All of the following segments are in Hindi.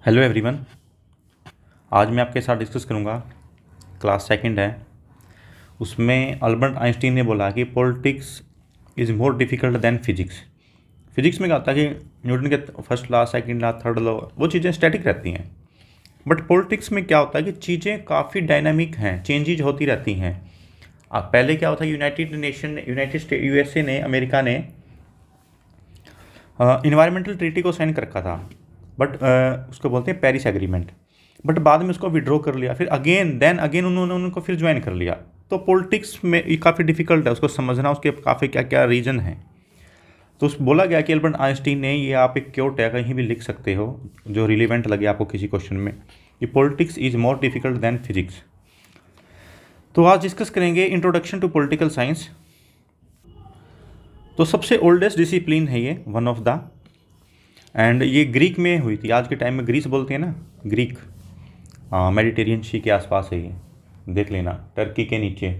Hello everyone. आज मैं आपके साथ डिस्कस करूंगा क्लास सेकंड है। उसमें अल्बर्ट आइंस्टीन ने बोला कि politics is more difficult than physics. Physics में क्या होता है कि न्यूटन के first law, second law, third law, वो चीज़ें स्टैटिक रहती हैं। बट पॉलिटिक्स में क्या होता है कि चीज़ें काफ़ी डायनामिक हैं, चेंजेज होती रहती हैं। अब पहले क्या होता है कि यूनाइटेड स्टेट यूएसए ने, अमेरिका ने इन्वायरमेंटल ट्रीटी को साइन कर रखा था, बट उसको बोलते हैं पेरिस एग्रीमेंट। बट बाद में उसको विड्रॉ कर लिया, फिर अगेन उन्होंने उनको फिर ज्वाइन कर लिया। तो पॉलिटिक्स में ये काफ़ी डिफिकल्ट है उसको समझना, उसके काफ़ी क्या क्या रीज़न है। तो उस बोला गया कि अल्बर्ट आइंस्टीन ने, ये आप एक क्योट है, कहीं भी लिख सकते हो जो रिलेवेंट लगे आपको किसी क्वेश्चन में, कि politics is more difficult than physics. तो आज डिस्कस करेंगे इंट्रोडक्शन टू पॉलिटिकल साइंस। तो सबसे ओल्डेस्ट डिसिप्लिन है ये, वन ऑफ द, एंड ये ग्रीक में हुई थी। आज के टाइम में ग्रीस बोलते हैं ना, ग्रीक, मेडिटेरियन सी के आसपास है ये, देख लेना, टर्की के नीचे।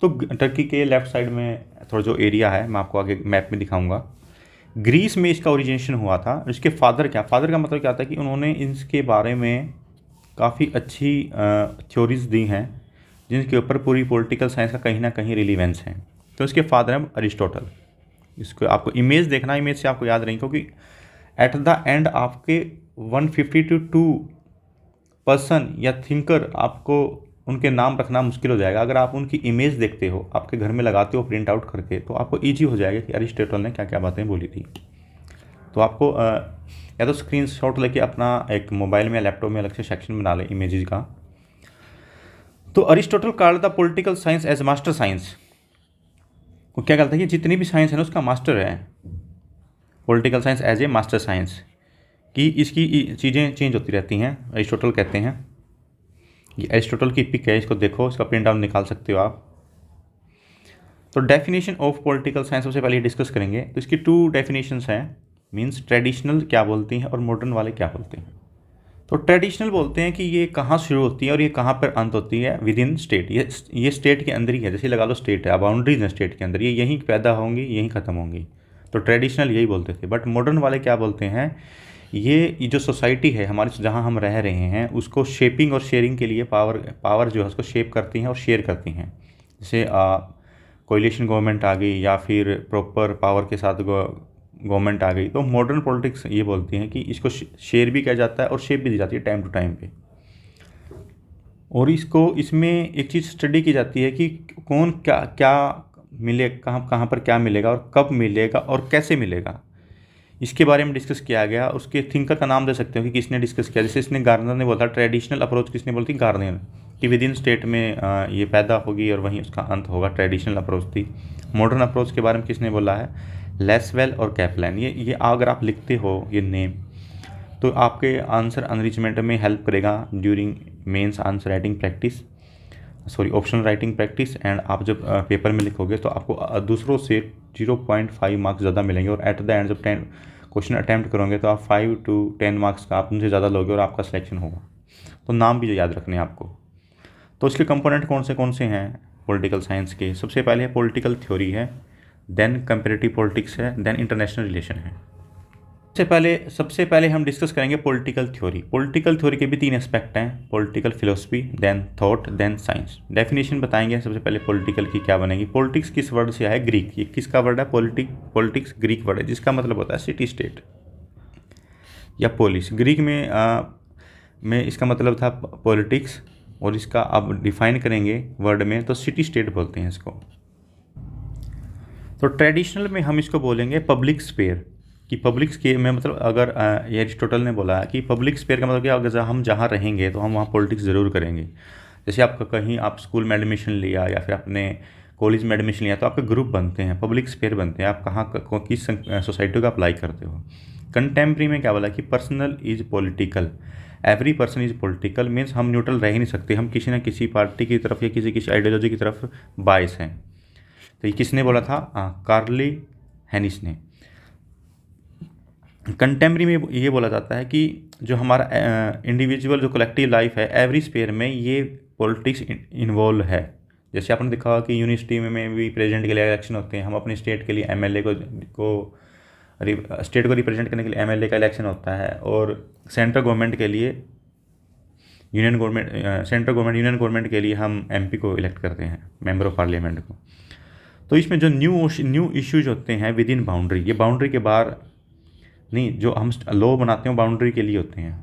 तो टर्की के लेफ्ट साइड में थोड़ा जो एरिया है, मैं आपको आगे मैप में दिखाऊंगा। ग्रीस में इसका ओरिजिनेशन हुआ था। इसके फादर का मतलब क्या था कि उन्होंने इसके बारे में काफ़ी अच्छी थ्योरीज दी हैं, जिनके ऊपर पूरी पॉलिटिकल साइंस का कहीं ना कहीं रिलीवेंस है। तो इसके फादर हैं अरिस्टोटल। इसको आपको इमेज देखना, इमेज से आपको याद रहेंगे, क्योंकि एट द एंड आपके 150 to 2 पर्सन या थिंकर आपको उनके नाम रखना मुश्किल हो जाएगा। अगर आप उनकी इमेज देखते हो, आपके घर में लगाते हो प्रिंट आउट करके, तो आपको ईजी हो जाएगा कि अरिस्टोटल ने क्या क्या बातें बोली थी। तो आपको या तो स्क्रीन शॉट लेके अपना एक मोबाइल में या लैपटॉप में अलग से सेक्शन बना लें इमेजेस का। तो Aristotle called the political science as master science. वो क्या कहता है कि जितनी भी साइंस है ना, उसका मास्टर है political science, as a master science, कि इसकी चीज़ें चेंज होती रहती हैं। अरिस्टोटल कहते हैं, ये अरिस्टोटल की पिक है, इसको देखो, इसका प्रिंट आउट निकाल सकते हो आप। तो डेफिनेशन ऑफ पॉलिटिकल साइंस सबसे पहले डिस्कस करेंगे। तो इसकी 2 डेफिनेशंस हैं, मींस ट्रेडिशनल क्या बोलती हैं और मॉडर्न वाले क्या बोलते हैं। तो ट्रेडिशनल बोलते हैं कि ये कहाँ शुरू होती है और ये कहाँ पर अंत होती है, विद इन स्टेट। ये स्टेट के अंदर ही है, जैसे लगा लो स्टेट है, बाउंड्रीज हैं स्टेट के अंदर, ये यहीं पैदा होंगी, यहीं ख़त्म होंगी। तो ट्रेडिशनल यही बोलते थे। बट मॉडर्न वाले क्या बोलते हैं, ये जो सोसाइटी है हमारी, जहाँ हम रह रहे हैं, उसको शेपिंग और शेयरिंग के लिए पावर जो है उसको शेप करती हैं और शेयर करती हैं। जैसे कोलिशन गवर्नमेंट आ गई, या फिर प्रॉपर पावर के साथ गवर्नमेंट आ गई। तो मॉडर्न पॉलिटिक्स ये बोलती हैं कि इसको शेयर भी किया जाता है और शेप भी दी जाती है टाइम टू टाइम पे। और इसमें एक चीज़ स्टडी की जाती है कि कौन क्या क्या मिले, कहाँ कहाँ पर क्या मिलेगा और कब मिलेगा और कैसे मिलेगा, इसके बारे में डिस्कस किया गया। उसके थिंकर का नाम दे सकते हो कि किसने डिस्कस किया। जैसे इसने गार्नर ने बोला ट्रेडिशनल अप्रोच, किसने बोलती, गार्नर, कि विद इन स्टेट में ये पैदा होगी और वहीं उसका अंत होगा, ट्रेडिशनल अप्रोच थी। मॉडर्न अप्रोच के बारे में किसने बोला है, लेसवेल और कैपलैन। ये अगर आप लिखते हो ये नेम, तो आपके आंसर अनरिचमेंट में हेल्प करेगा during mains answer writing practice, sorry optional writing practice. And आप जब पेपर में लिखोगे तो आपको दूसरों से 0.5 मार्क्स ज़्यादा मिलेंगे, और एट द एंड जब 10 क्वेश्चन अटैम्प्ट करोगे तो आप 5 to 10 मार्क्स का आप उनसे ज़्यादा लोगे और आपका सिलेक्शन होगा। तो नाम भी जो याद रखने हैं आपको। तो इसके कंपोनेंट कौन से हैं पॉलिटिकल साइंस के। सबसे पहले है पॉलिटिकल थ्योरी है, देन कंपेरेटिव पॉलिटिक्स है, देन इंटरनेशनल रिलेशन है। सबसे पहले हम डिस्कस करेंगे पॉलिटिकल थ्योरी। पॉलिटिकल थ्योरी के भी 3 एस्पेक्ट हैं, political philosophy, then thought, then science. Definition बताएंगे सबसे पहले पॉलिटिकल की क्या बनेगी। पॉलिटिक्स किस वर्ड से है, ग्रीक। ये किसका वर्ड है, पॉलिटिक्स ग्रीक वर्ड है, जिसका मतलब होता है सिटी स्टेट या पोलिस। ग्रीक में इसका मतलब था पॉलिटिक्स, और इसका अब डिफाइन करेंगे वर्ड में तो सिटी स्टेट बोलते हैं इसको। तो ट्रेडिशनल में हम इसको बोलेंगे पब्लिक स्पेयर, कि पब्लिक स्पेयर में मतलब, अगर ये अरिस्टोटल ने बोला कि पब्लिक स्पेयर का मतलब क्या, अगर हम जहाँ रहेंगे तो हम वहाँ पॉलिटिक्स ज़रूर करेंगे। जैसे आपका कहीं आप स्कूल में एडमिशन लिया या फिर अपने कॉलेज में एडमिशन लिया, तो आपके ग्रुप बनते हैं, पब्लिक स्पेयर बनते हैं, आप कहाँ किस सोसाइटी का अप्लाई करते हो। कंटेम्प्रेरी में क्या बोला कि personal is political, every person is political, means हम न्यूट्रल रह ही नहीं सकते, हम किसी न किसी पार्टी की तरफ या किसी आइडियोलॉजी की तरफ बायस हैं। तो ये किसने बोला था, कार्ली हैनिस ने। कंटेम्प्रेरी में ये बोला जाता है कि जो हमारा इंडिविजुअल जो कलेक्टिव लाइफ है, एवरी स्पेयर में ये पॉलिटिक्स इन्वॉल्व है। जैसे आपने देखा कि यूनिवर्सिटी में भी प्रेसिडेंट के लिए इलेक्शन होते हैं, हम अपने स्टेट के लिए एमएलए को स्टेट को रिप्रेजेंट करने के लिए एमएलए का इलेक्शन होता है, और सेंट्रल गवर्नमेंट के लिए यूनियन गवर्नमेंट के लिए हम एमपी को इलेक्ट करते हैं, मेंबर ऑफ पार्लियामेंट को। तो इसमें जो न्यू इश्यूज होते हैं विद इन बाउंड्री, ये बाउंड्री के बाहर नहीं, जो हम लॉ बनाते हैं बाउंड्री के लिए होते हैं,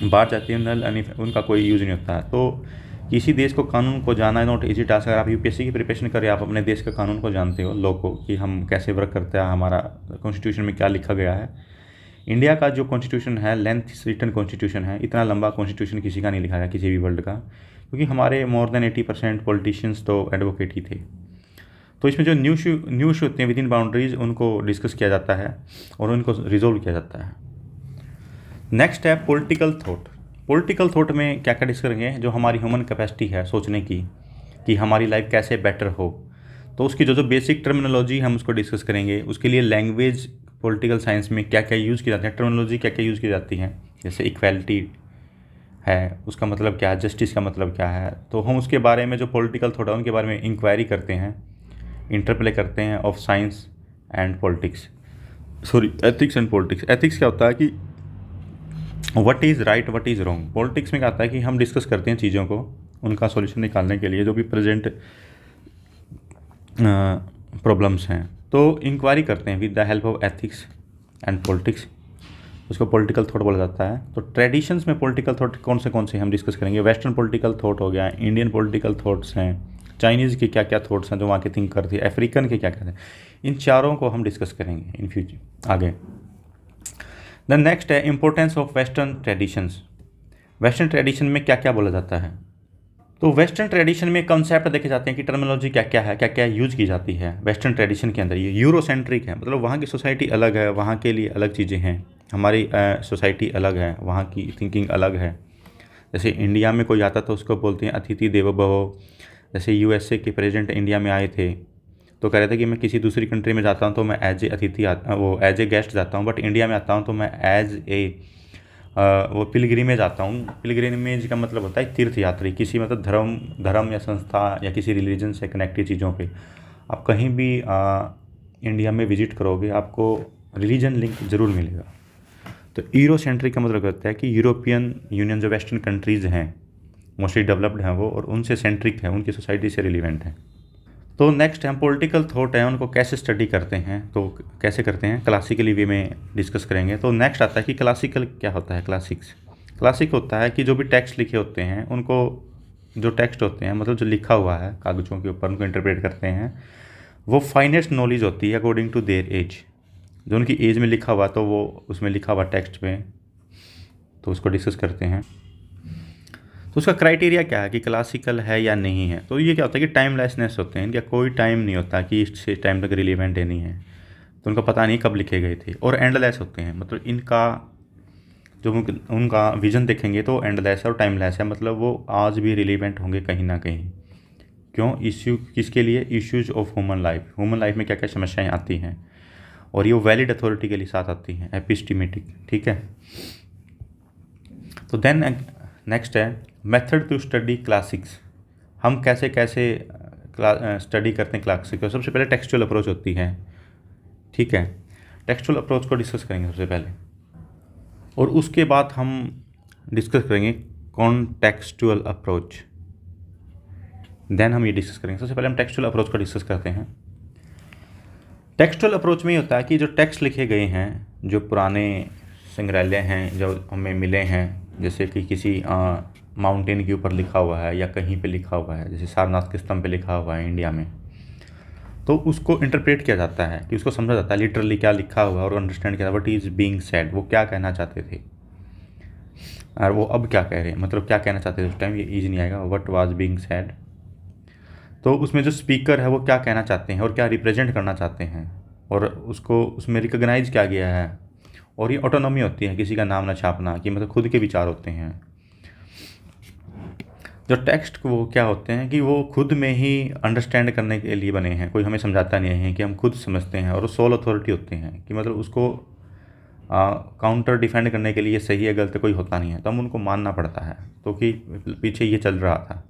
बाहर जाते हैं नल उनका कोई यूज़ नहीं होता है। तो किसी देश को कानून को जाना है नॉट इजी टास्क। अगर आप यूपीएससी की प्रिपरेशन करें, आप अपने देश का कानून को जानते हो, लॉ को, कि हम कैसे वर्क करते हैं, हमारा कॉन्स्टिट्यूशन में क्या लिखा गया है। इंडिया का जो कॉन्स्टिट्यूशन है लेंथ रिटन कॉन्स्टिट्यूशन है, इतना लंबा कॉन्स्टिट्यूशन किसी का नहीं लिखा गया किसी भी वर्ल्ड का, क्योंकि हमारे मोर देन 80% पॉलिटिशियंस तो एडवोकेट ही थे। तो इसमें जो न्यू इशू होते हैं विद इन बाउंड्रीज, उनको डिस्कस किया जाता है और उनको रिजोल्व किया जाता है। नेक्स्ट है पॉलिटिकल थॉट। पॉलिटिकल थॉट में क्या क्या डिस्कस करेंगे, जो हमारी ह्यूमन कैपेसिटी है सोचने की कि हमारी लाइफ कैसे बेटर हो, तो उसकी जो बेसिक टर्मिनोलॉजी हम उसको डिस्कस करेंगे। उसके लिए लैंग्वेज पॉलिटिकल साइंस में क्या क्या यूज़ की जाती है, टर्मिनोलॉजी क्या क्या यूज़ की जाती हैं, जैसे इक्वालिटी है उसका मतलब क्या है, जस्टिस का मतलब क्या है, तो हम उसके बारे में जो पॉलिटिकल थॉट है उनके बारे में इंक्वायरी करते हैं, इंटरप्ले करते हैं of science and politics, ethics and politics. Ethics क्या होता है कि what is right what is wrong. Politics में क्या आता है कि हम डिस्कस करते हैं चीज़ों को, उनका सॉल्यूशन निकालने के लिए जो भी प्रेजेंट प्रॉब्लम्स हैं, तो इंक्वायरी करते हैं with the help of ethics and politics, उसको पॉलिटिकल थॉट बोला जाता है। तो ट्रेडिशंस में पॉलिटिकल थॉट कौन से हम डिस्कस करेंगे। वेस्टर्न पॉलिटिकल थॉट हो गया, इंडियन पॉलिटिकल थॉट्स हैं, चाइनीज़ के क्या क्या थॉट्स हैं जो वहाँ के थिंक करती है, अफ्रीकन के क्या क्या हैं, इन चारों को हम डिस्कस करेंगे इन फ्यूचर आगे। देन नेक्स्ट है importance of western traditions. Western tradition में क्या क्या बोला जाता है, तो वेस्टर्न ट्रेडिशन में कंसेप्ट देखे जाते हैं कि टर्मिनोलॉजी क्या क्या है, क्या क्या यूज़ की जाती है वेस्टर्न ट्रेडिशन के अंदर। ये यूरोसेंट्रिक है, मतलब वहाँ की सोसाइटी अलग है, वहाँ के लिए अलग चीज़ें हैं, हमारी सोसाइटी अलग है, वहाँ की थिंकिंग अलग है। जैसे इंडिया में कोई आता तो उसको बोलते हैं अतिथि देवो भव। जैसे यूएसए के प्रेसिडेंट इंडिया में आए थे तो कह रहे थे कि मैं किसी दूसरी कंट्री में जाता हूँ तो मैं एज ए अतिथि एज ए गेस्ट जाता हूँ, बट इंडिया में आता हूँ तो मैं एज ए वो पिलग्रिमेज आता हूँ। पिलग्रिमेज का मतलब होता है तीर्थ यात्री, किसी मतलब धर्म या संस्था या किसी रिलीजन से कनेक्टेड चीज़ों पे आप कहीं भी इंडिया में विजिट करोगे आपको रिलीजन लिंक ज़रूर मिलेगा। तो यूरोसेंट्रिक का मतलब होता है कि यूरोपियन यूनियन जो वेस्टर्न कंट्रीज़ हैं मोस्टली डेवलप्ड हैं वो, और उनसे सेंट्रिक है, उनकी सोसाइटी से रिलीवेंट है। तो नेक्स्ट हम पॉलिटिकल थॉट है उनको कैसे स्टडी करते हैं, तो कैसे करते हैं क्लासिकली वे में डिस्कस करेंगे। तो नेक्स्ट आता है कि क्लासिकल क्या होता है। क्लासिक होता है कि जो भी टेक्स्ट लिखे होते हैं उनको, जो टेक्स्ट होते हैं मतलब जो लिखा हुआ है कागज़ों के ऊपर, उनको इंटरप्रेट करते हैं। वो फाइनेस्ट नॉलेज होती है अकॉर्डिंग टू देयर एज, जो उनकी एज में लिखा हुआ तो वो उसमें लिखा हुआ टेक्स्ट में, तो उसको डिस्कस करते हैं। तो उसका क्राइटेरिया क्या है कि क्लासिकल है या नहीं है। तो ये क्या होता है कि टाइमलेसनेस होते हैं, इनका कोई टाइम नहीं होता कि इस टाइम तक रिलेवेंट है नहीं है, तो उनका पता नहीं कब लिखे गए थे। और एंडलेस होते हैं, मतलब इनका जो उनका विजन देखेंगे तो एंडलेस है और टाइमलेस है, मतलब वो आज भी रिलेवेंट होंगे कहीं ना कहीं। क्यों? इश्यू किसके लिए? इश्यूज ऑफ ह्यूमन लाइफ में क्या क्या समस्याएँ आती हैं, और ये वैलिड अथॉरिटी के लिए साथ आती हैं, एपिस्टीमेटिक। ठीक है। तो देन नेक्स्ट है मेथड टू स्टडी क्लासिक्स। हम कैसे स्टडी करते हैं क्लासिक को। सबसे पहले टेक्सचुअल अप्रोच होती है। ठीक है, टेक्सचुअल अप्रोच को डिस्कस करेंगे सबसे पहले, और उसके बाद हम डिस्कस करेंगे कॉन्टेक्सचुअल अप्रोच। देन हम ये डिस्कस करेंगे। सबसे पहले हम टेक्सचुअल अप्रोच को डिस्कस करते हैं। टेक्सचुअल अप्रोच में ये होता है कि जो टेक्स्ट लिखे गए हैं, जो पुराने संग्रहालय हैं जो हमें मिले हैं, जैसे कि किसी माउंटेन के ऊपर लिखा हुआ है या कहीं पे लिखा हुआ है, जैसे सारनाथ के स्तंभ पे लिखा हुआ है इंडिया में, तो उसको इंटरप्रेट किया जाता है कि उसको समझा जाता है लिटरली क्या लिखा हुआ है, और अंडरस्टैंड किया व्हाट इज़ बीइंग सेड, वो क्या कहना चाहते थे और वो अब क्या कह रहे हैं, मतलब क्या कहना चाहते थे उस टाइम, ये ईजी नहीं आएगा, व्हाट वाज बीइंग सेड। तो उसमें जो स्पीकर है वो क्या कहना चाहते हैं और क्या रिप्रेजेंट करना चाहते हैं, और उसको उसमें रिकॉग्नाइज किया गया है। और ये ऑटोनॉमी होती है, किसी का नाम ना छापना, कि मतलब खुद के विचार होते हैं। जो टेक्स्ट वो क्या होते हैं कि वो खुद में ही अंडरस्टैंड करने के लिए बने हैं, कोई हमें समझाता नहीं है, कि हम खुद समझते हैं। और वो सोल अथॉरिटी होते हैं कि मतलब उसको काउंटर डिफेंड करने के लिए सही है गलत कोई होता नहीं है, तो हम उनको मानना पड़ता है। तो कि पीछे ये चल रहा था,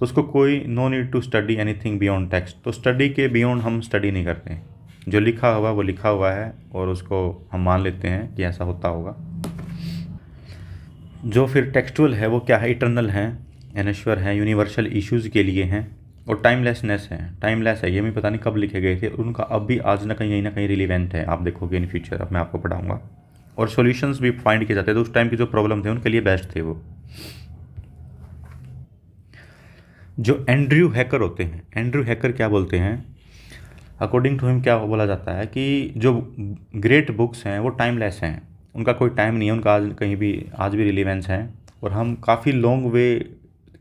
तो उसको कोई no need to study anything beyond text. तो स्टडी के बियॉन्ड हम स्टडी नहीं करते, जो लिखा हुआ वो लिखा हुआ है और उसको हम मान लेते हैं कि ऐसा होता होगा। जो फिर टेक्सचुअल है वो क्या है, इटर्नल है, अनश्वर है, यूनिवर्सल इश्यूज़ के लिए हैं और टाइमलेसनेस है। टाइमलेस है, ये भी पता नहीं कब लिखे गए थे, उनका अब भी आज ना कहीं रिलीवेंट है, आप देखोगे इन फ्यूचर, अब मैं आपको पढ़ाऊँगा। और सॉल्यूशंस भी फाइंड किए जाते हैं, तो उस टाइम की जो प्रॉब्लम थे उनके लिए बेस्ट थे वो। जो एंड्रयू हैकर होते हैं, एंड्रयू हैकर क्या बोलते हैं, अकॉर्डिंग टू हिम क्या बोला जाता है कि जो ग्रेट बुक्स हैं वो टाइमलेस हैं, उनका कोई टाइम नहीं है, उनका आज कहीं भी आज भी रिलीवेंस है और हम काफ़ी लॉन्ग वे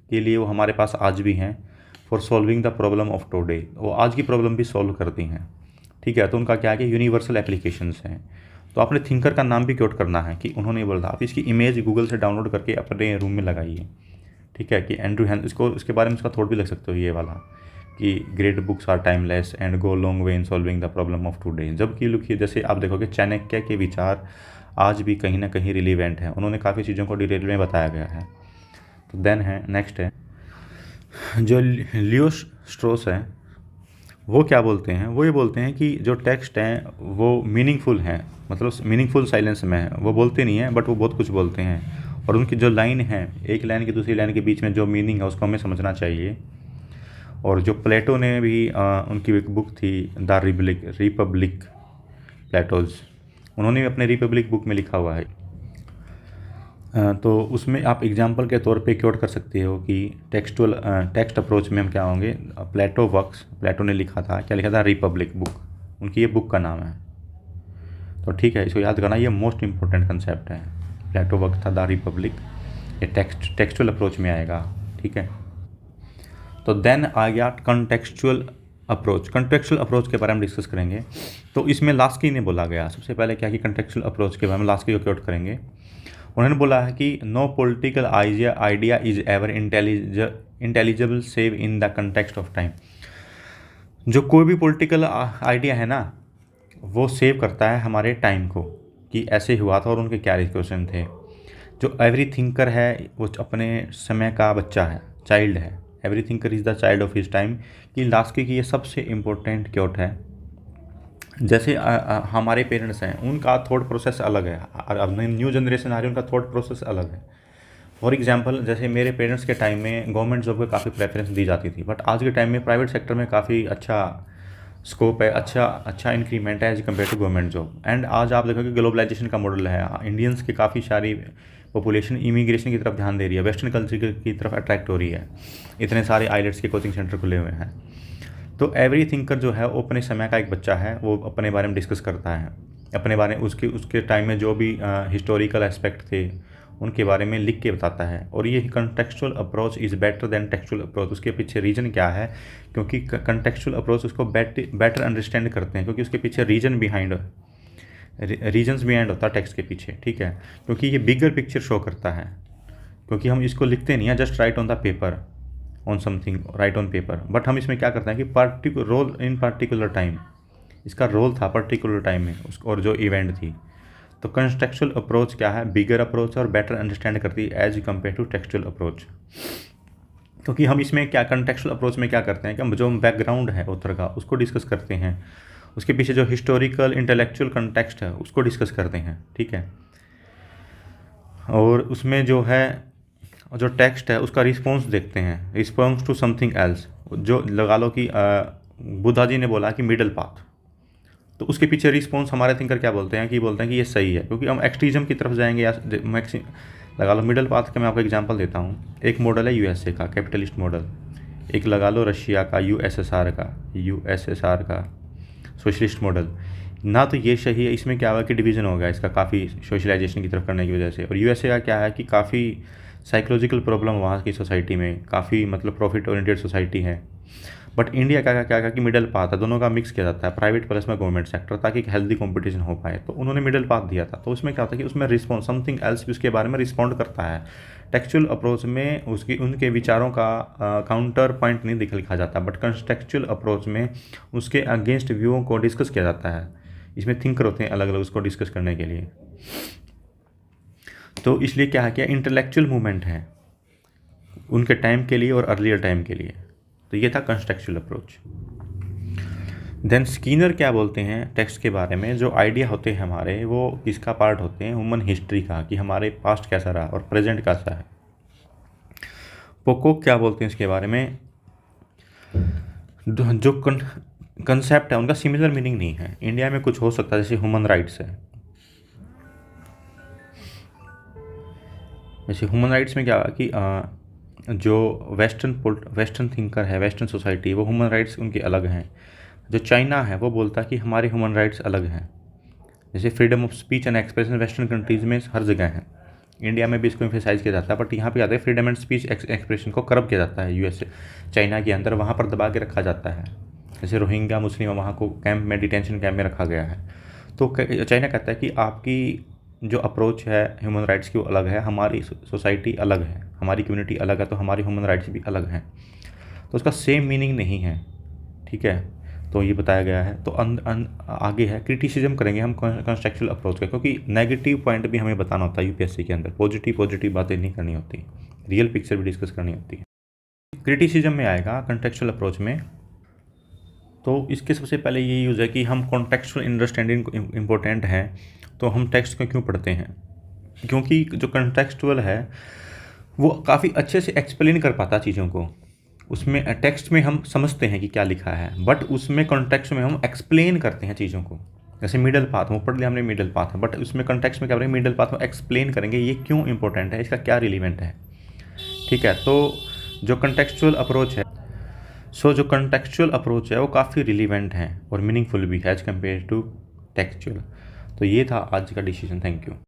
के लिए वो हमारे पास आज भी हैं for solving the problem of today, वो आज की प्रॉब्लम भी सॉल्व करती हैं। ठीक है, तो उनका क्या है कि यूनिवर्सल एप्लीकेशंस हैं। तो आपने थिंकर का नाम भी क्योट करना है कि उन्होंने बोला, आप इसकी इमेज गूगल से डाउनलोड करके अपने रूम में लगाइए। ठीक है, कि एंड्रयू हैन, इसको इसके बारे में इसका थॉट भी लग सकते हो ये वाला कि great books are timeless and go long way in solving the problem of today. जबकि लुकिए, जैसे आप देखोगे चाणक्य के विचार आज भी कहीं ना कहीं रिलीवेंट हैं, उन्होंने काफ़ी चीज़ों को डिटेल में बताया गया है। तो देन है, नेक्स्ट है जो लियो स्ट्रॉस है, वो क्या बोलते हैं, वो ये बोलते हैं कि जो टेक्स्ट हैं वो मीनिंगफुल हैं, मतलब मीनिंगफुल साइलेंस में है, वो बोलते नहीं हैं बट वो बहुत कुछ बोलते हैं और उनकी जो लाइन है, एक लाइन की दूसरी लाइन के बीच में जो मीनिंग है उसको हमें समझना चाहिए। और जो प्लेटो ने भी उनकी एक बुक थी द रिपब्लिक प्लेटोज, उन्होंने भी अपने रिपब्लिक बुक में लिखा हुआ है। तो उसमें आप एग्जांपल के तौर पे क्योट कर सकते हो कि टेक्स्ट अप्रोच में हम क्या होंगे, प्लेटो ने लिखा था, क्या लिखा था, रिपब्लिक बुक, उनकी ये बुक का नाम है। तो ठीक है, इसको याद करना, ये मोस्ट इंपॉर्टेंट कंसेप्ट है। प्लेटो वर्क था द रिपब्लिक, ये टेक्सचुअल अप्रोच में आएगा। ठीक है, तो देन आ गया कंटेक्चुअल अप्रोच। कंटेक्चुअल अप्रोच के बारे में डिस्कस करेंगे। तो इसमें लास्की ने बोला गया सबसे पहले क्या कि कंटेक्चुअल अप्रोच के बारे में लास्की को क्योट करेंगे। उन्होंने बोला है कि no political idea is ever intelligible save in the context of time. जो कोई भी पॉलिटिकल आइडिया है ना, वो सेव करता है हमारे टाइम को कि ऐसे हुआ था और उनके क्या क्वेश्चन थे। जो एवरी थिंकर है वो अपने समय का बच्चा है, चाइल्ड है। Every thinker is the child of his time, कि लास्की की ये सबसे इम्पोर्टेंट क्योट है। जैसे हमारे पेरेंट्स हैं, उनका थॉट प्रोसेस अलग है, अब न्यू जनरेशन आ रही है, उनका थॉट प्रोसेस अलग है। फॉर एग्जांपल, जैसे मेरे पेरेंट्स के टाइम में गवर्नमेंट जॉब को काफ़ी प्रेफरेंस दी जाती थी, बट आज के टाइम में प्राइवेट सेक्टर में काफ़ी अच्छा स्कोप है, अच्छा इंक्रीमेंट है as compare to government job. And आज आप देखोगे ग्लोबलाइजेशन का मॉडल है, इंडियंस की काफ़ी सारी पॉपुलेशन इमिग्रेशन की तरफ ध्यान दे रही है, वेस्टर्न कल्चर की तरफ अट्रैक्ट हो रही है, इतने सारे आइलेट्स के कोचिंग सेंटर खुले हुए हैं। तो एवरी थिंकर जो है वो अपने समय का एक बच्चा है, वो अपने बारे में डिस्कस करता है, अपने बारे में उसके टाइम में जो भी हिस्टोरिकल एस्पेक्ट थे उनके बारे में लिख के बताता है। और ये contextual approach is better than textual approach. उसके पीछे रीज़न क्या है, क्योंकि कंटेक्चुअल अप्रोच उसको बेटर अंडरस्टैंड करते हैं, क्योंकि उसके पीछे रीजन्स बिहाइंड होता है टेक्स्ट के पीछे। ठीक है, क्योंकि ये बिगर पिक्चर शो करता है, क्योंकि हम इसको लिखते नहीं है just right on the paper, on something right on paper, but हम इसमें क्या करते हैं कि रोल इन पार्टिकुलर टाइम, इसका रोल था पर्टिकुलर टाइम में उसको, और जो इवेंट थी। तो कंटेक्चुअल अप्रोच क्या है, बिगर अप्रोच और बेटर अंडरस्टैंड करती है as compare to textual approach. क्योंकि हम इसमें क्या कंटेक्चुअल अप्रोच में क्या करते हैं कि हम जो बैकग्राउंड है ऑथर का उसको डिस्कस करते हैं, उसके पीछे जो हिस्टोरिकल इंटेलेक्चुअल कंटेक्स्ट है उसको डिस्कस करते हैं। ठीक है, और उसमें जो है जो टेक्स्ट है उसका रिस्पॉन्स देखते हैं, रिस्पॉन्स टू समथिंग एल्स। जो लगा लो कि बुद्धा जी ने बोला कि मिडल पाथ, तो उसके पीछे रिस्पॉन्स हमारे थिंकर क्या बोलते हैं कि ये सही है, क्योंकि हम एक्सट्रीजम की तरफ जाएंगे या लगा लो मिडल पाथ का। मैं आपको एग्जांपल देता हूँ, एक मॉडल है यूएसए का कैपिटलिस्ट मॉडल, एक लगा लो रशिया का यूएसएसआर का सोशलिस्ट मॉडल। ना तो ये सही है, इसमें क्या हुआ कि डिवीज़न हो गया इसका काफ़ी सोशलाइजेशन की तरफ करने की वजह से। और यूएसए का क्या है कि काफ़ी साइकोलॉजिकल प्रॉब्लम वहाँ की सोसाइटी में, काफ़ी मतलब प्रॉफिट ओरिएंटेड सोसाइटी है। बट इंडिया क्या कि मिडल पाथ है, दोनों का मिक्स किया जाता है, प्राइवेट प्लस में गवर्नमेंट सेक्टर, ताकि एक हेल्दी कंपटीशन हो पाए। तो उन्होंने मिडल पाथ दिया था, तो उसमें क्या होता है कि उसमें रिस्पॉन्स समथिंग एल्स भी उसके बारे में रिस्पॉन्ड करता है। टेक्सचुअल अप्रोच में उनके विचारों का काउंटर पॉइंट नहीं लिखा जाता, बट कंटेक्चुअल अप्रोच में उसके अगेंस्ट व्यूओं को डिस्कस किया जाता है। इसमें थिंकर होते हैं अलग अलग उसको डिस्कस करने के लिए। तो इसलिए क्या है कि इंटेलेक्चुअल मूवमेंट है उनके टाइम के लिए और अर्लियर टाइम के लिए। तो ये था कंटेक्चुअल अप्रोच। देन स्किनर क्या बोलते हैं टेक्स्ट के बारे में, जो आइडिया होते हैं हमारे वो किसका पार्ट होते हैं, ह्यूमन हिस्ट्री का, कि हमारे पास्ट कैसा रहा और प्रेजेंट कैसा है। पोकोक क्या बोलते हैं इसके बारे में, जो कंसेप्ट है उनका सिमिलर मीनिंग नहीं है। इंडिया में कुछ हो सकता है, जैसे ह्यूमन राइट्स है, जैसे ह्यूमन राइट्स में क्या कि जो वेस्टर्न थिंकर है, वेस्टर्न सोसाइटी, वो ह्यूमन राइट्स उनके अलग हैं। जो चाइना है वो बोलता है कि हमारे ह्यूमन राइट्स अलग हैं। जैसे freedom of speech and expression western countries में हर जगह है, इंडिया में भी इसको एम्फेसाइज किया जाता है, बट यहाँ पे आता है फ्रीडम एंड स्पीच एक्सप्रेशन को करब किया जाता है। यूएस चाइना के अंदर वहाँ पर दबा के रखा जाता है। जैसे रोहिंग्या मुस्लिम वहाँ को कैंप में, डिटेंशन कैंप में रखा गया है। तो चाइना कहता है कि आपकी जो अप्रोच है ह्यूमन राइट्स की वो अलग है, हमारी सोसाइटी अलग है, हमारी कम्युनिटी अलग है, तो हमारी ह्यूमन राइट्स भी अलग हैं। तो उसका सेम मीनिंग नहीं है, ठीक है। तो ये बताया गया है। तो आगे है क्रिटिसिज्म करेंगे हम कंस्ट्रक्चुअल अप्रोच का, क्योंकि नेगेटिव पॉइंट भी हमें बताना होता है यूपीएससी के अंदर, पॉजिटिव बातें नहीं करनी होती, रियल पिक्चर भी डिस्कस करनी होती है। क्रिटिसिज्म में आएगा कॉन्टेक्चुअल अप्रोच में। तो इसके सबसे पहले ये यूज़ है कि हम कॉन्टेक्चुअल अंडरस्टैंडिंग इम्पोर्टेंट है, तो हम टेक्स्ट को क्यों पढ़ते हैं, क्योंकि जो कॉन्टेक्चुअल है वो काफ़ी अच्छे से एक्सप्लेन कर पाता चीज़ों को। उसमें टेक्स्ट में हम समझते हैं कि क्या लिखा है, बट उसमें कॉन्टेक्स्ट में हम एक्सप्लेन करते हैं चीज़ों को। जैसे मिडल पाथ, वो पढ़ लिया हमने मिडल पाथ है, बट उसमें कॉन्टेक्स्ट में क्या करेंगे, मिडल पाथ में एक्सप्लेन करेंगे ये क्यों इंपॉर्टेंट है, इसका क्या रिलीवेंट है, ठीक है। तो जो कॉन्टेक्चुअल अप्रोच है, जो कॉन्टेक्चुअल अप्रोच है वो काफ़ी रिलीवेंट है और मीनिंगफुल भी है एज कम्पेयर टू टेक्सचुअल। तो ये था आज का डिसीजन। Thank you.